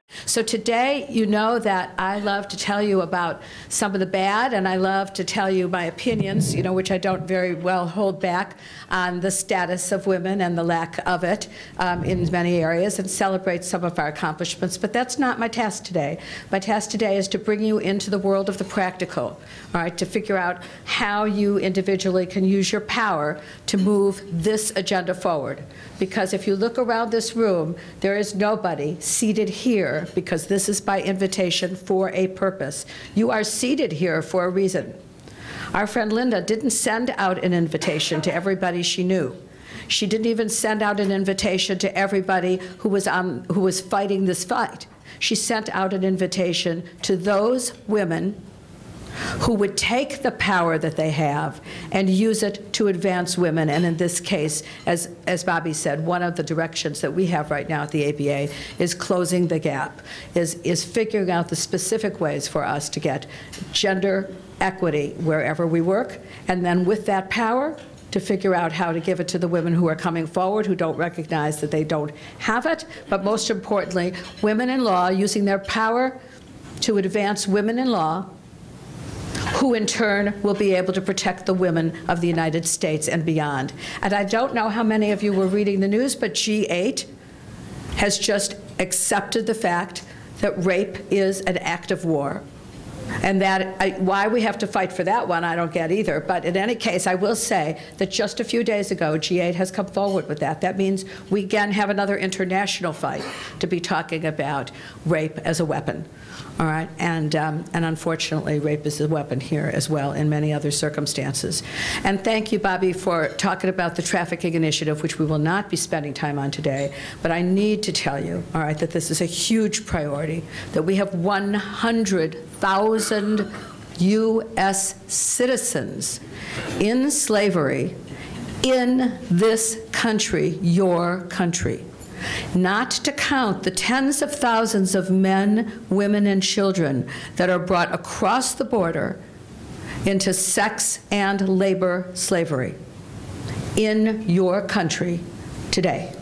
So today, you know that I love to tell you about some of the bad, and I love to tell you my opinions, which I don't very well hold back, on the status of women and the lack of it in many areas, and celebrate some of our accomplishments. But that's not my task today. My task today is to bring you into the world of the practical, all right, to figure out how you individually can use your power to move this agenda forward. Because if you look around this room, there is nobody seated here because this is by invitation for a purpose. You are seated here for a reason. Our friend Linda didn't send out an invitation to everybody she knew. She didn't even send out an invitation to everybody who was fighting this fight. She sent out an invitation to those women who would take the power that they have and use it to advance women. And in this case, as Bobby said, one of the directions that we have right now at the ABA is closing the gap, is figuring out the specific ways for us to get gender equity wherever we work, and then with that power, to figure out how to give it to the women who are coming forward, who don't recognize that they don't have it, but most importantly, women in law using their power to advance women in law, who in turn will be able to protect the women of the United States and beyond. And I don't know how many of you were reading the news, but G8 has just accepted the fact that rape is an act of war. And why we have to fight for that one, I don't get either. But in any case, I will say that just a few days ago, G8 has come forward with that. That means we again have another international fight to be talking about rape as a weapon. All right, and unfortunately, rape is a weapon here as well in many other circumstances. And thank you, Bobby, for talking about the trafficking initiative, which we will not be spending time on today. But I need to tell you, all right, that this is a huge priority, that we have 100,000 U.S. citizens in slavery in this country, your country. Not to count the tens of thousands of men, women, and children that are brought across the border into sex and labor slavery in your country today.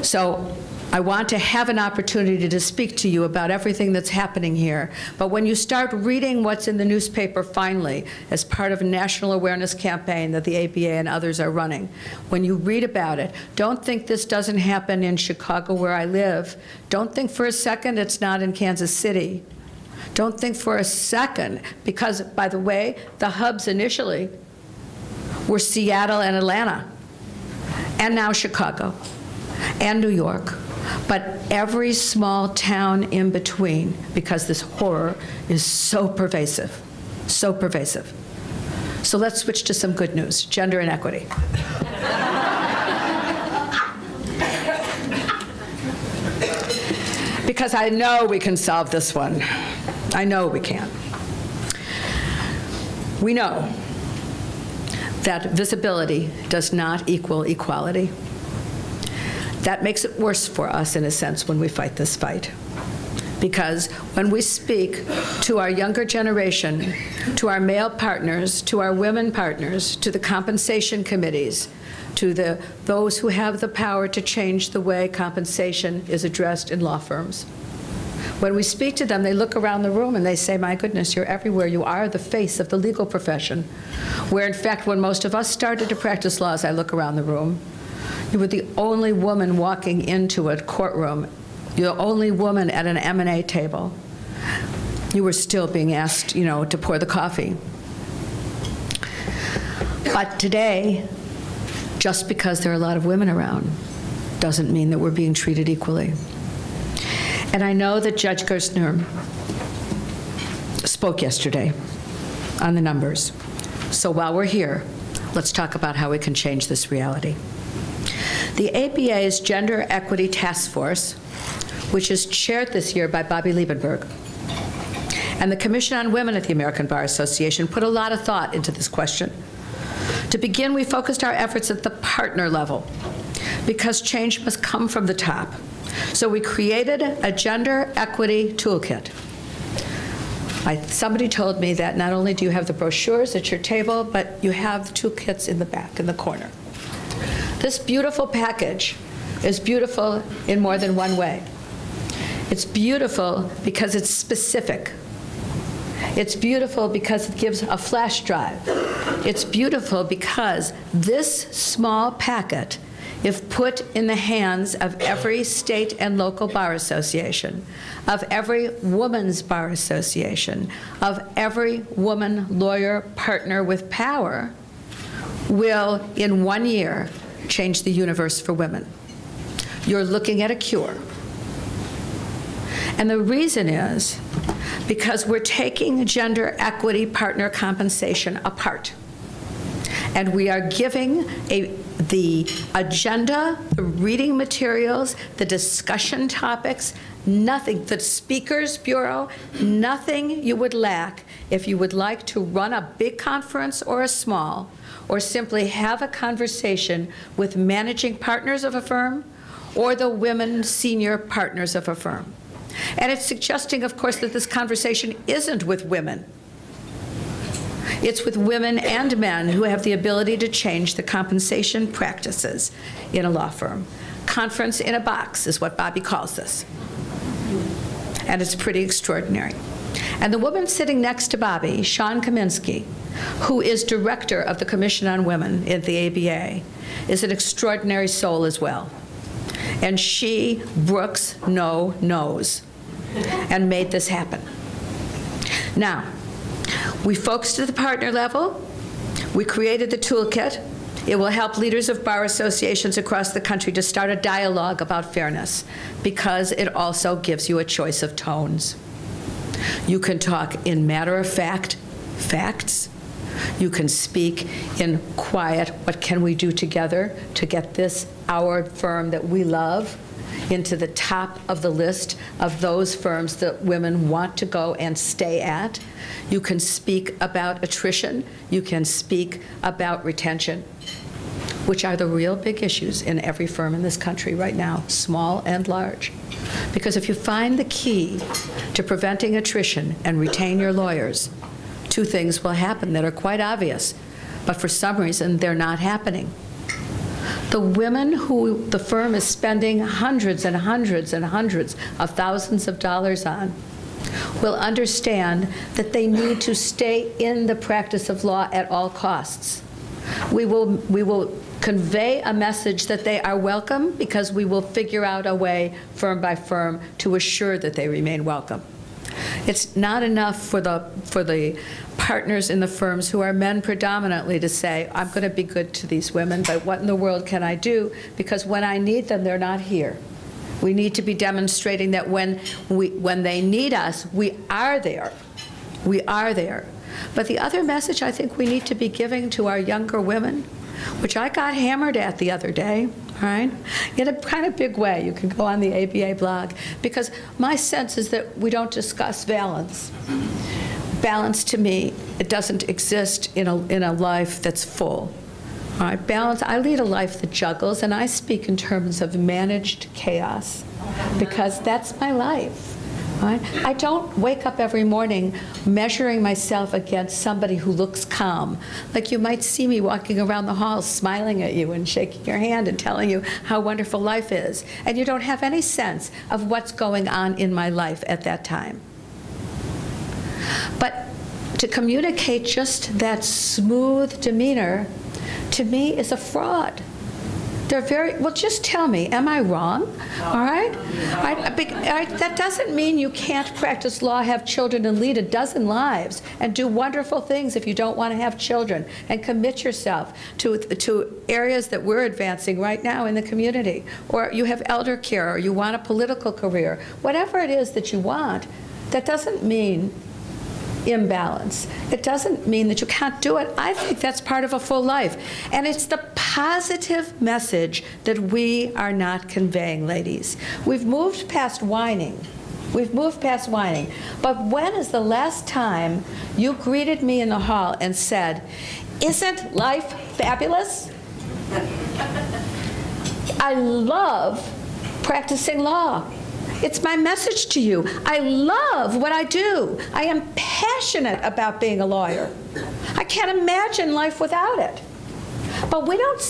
So I want to have an opportunity to speak to you about everything that's happening here. But when you start reading what's in the newspaper finally, as part of a national awareness campaign that the ABA and others are running, when you read about it, don't think this doesn't happen in Chicago where I live. Don't think for a second it's not in Kansas City. Don't think for a second, because, by the way, the hubs initially were Seattle and Atlanta, and now Chicago, and New York. But every small town in between, because this horror is so pervasive, so pervasive. So let's switch to some good news, gender inequity. Because I know we can solve this one. I know we can. We know that visibility does not equal equality. That makes it worse for us, in a sense, when we fight this fight. Because when we speak to our younger generation, to our male partners, to our women partners, to the compensation committees, to those who have the power to change the way compensation is addressed in law firms, when we speak to them, they look around the room and they say, my goodness, you're everywhere. You are the face of the legal profession. Where, in fact, when most of us started to practice law, as I look around the room, you were the only woman walking into a courtroom. You're the only woman at an M&A table. You were still being asked, to pour the coffee. But today, just because there are a lot of women around, doesn't mean that we're being treated equally. And I know that Judge Gerstner spoke yesterday on the numbers. So while we're here, let's talk about how we can change this reality. The ABA's Gender Equity Task Force, which is chaired this year by Bobby Liebenberg, and the Commission on Women at the American Bar Association put a lot of thought into this question. To begin, we focused our efforts at the partner level, because change must come from the top. So we created a gender equity toolkit. Somebody told me that not only do you have the brochures at your table, but you have the toolkits in the back, in the corner. This beautiful package is beautiful in more than one way. It's beautiful because it's specific. It's beautiful because it gives a flash drive. It's beautiful because this small packet, if put in the hands of every state and local bar association, of every woman's bar association, of every woman lawyer partner with power, will, in 1 year, change the universe for women. You're looking at a cure. And the reason is because we're taking gender equity partner compensation apart. And we are giving the agenda, the reading materials, the discussion topics, nothing, the Speakers Bureau, nothing you would lack if you would like to run a big conference or a small, or simply have a conversation with managing partners of a firm or the women senior partners of a firm. And it's suggesting, of course, that this conversation isn't with women. It's with women and men who have the ability to change the compensation practices in a law firm. Conference in a box is what Bobby calls this. And it's pretty extraordinary. And the woman sitting next to Bobby, Sean Kaminsky, who is director of the Commission on Women at the ABA, is an extraordinary soul as well. And she, Brooks, knows, and made this happen. Now, we focused at the partner level. We created the toolkit. It will help leaders of bar associations across the country to start a dialogue about fairness, because it also gives you a choice of tones. You can talk in matter-of-fact facts. You can speak in quiet, what can we do together to get this, our firm that we love, into the top of the list of those firms that women want to go and stay at. You can speak about attrition. You can speak about retention, which are the real big issues in every firm in this country right now, small and large. Because if you find the key to preventing attrition and retain your lawyers, two things will happen that are quite obvious, but for some reason they're not happening. The women who the firm is spending hundreds and hundreds and hundreds of thousands of dollars on will understand that they need to stay in the practice of law at all costs. We will convey a message that they are welcome, because we will figure out a way, firm by firm, to assure that they remain welcome. It's not enough for the partners in the firms who are men predominantly to say, I'm going to be good to these women, but what in the world can I do? Because when I need them, they're not here. We need to be demonstrating that when they need us, we are there. We are there. But the other message I think we need to be giving to our younger women, which I got hammered at the other day, right? In a kind of big way. You can go on the ABA blog, because my sense is that we don't discuss balance. Balance, to me, it doesn't exist in a life that's full. All right, balance, I lead a life that juggles, and I speak in terms of managed chaos, because that's my life. Right? I don't wake up every morning measuring myself against somebody who looks calm. Like you might see me walking around the hall smiling at you and shaking your hand and telling you how wonderful life is. And you don't have any sense of what's going on in my life at that time. But to communicate just that smooth demeanor, to me, is a fraud. They're very, well, just tell me, am I wrong? All right? That doesn't mean you can't practice law, have children, and lead a dozen lives, and do wonderful things if you don't want to have children, and commit yourself to areas that we're advancing right now in the community. Or you have elder care, or you want a political career. Whatever it is that you want, that doesn't mean imbalance. It doesn't mean that you can't do it. I think that's part of a full life. And it's the positive message that we are not conveying, ladies. We've moved past whining. We've moved past whining. But when is the last time you greeted me in the hall and said, "Isn't life fabulous?" I love practicing law. It's my message to you. I love what I do. I am passionate about being a lawyer. I can't imagine life without it. But we don't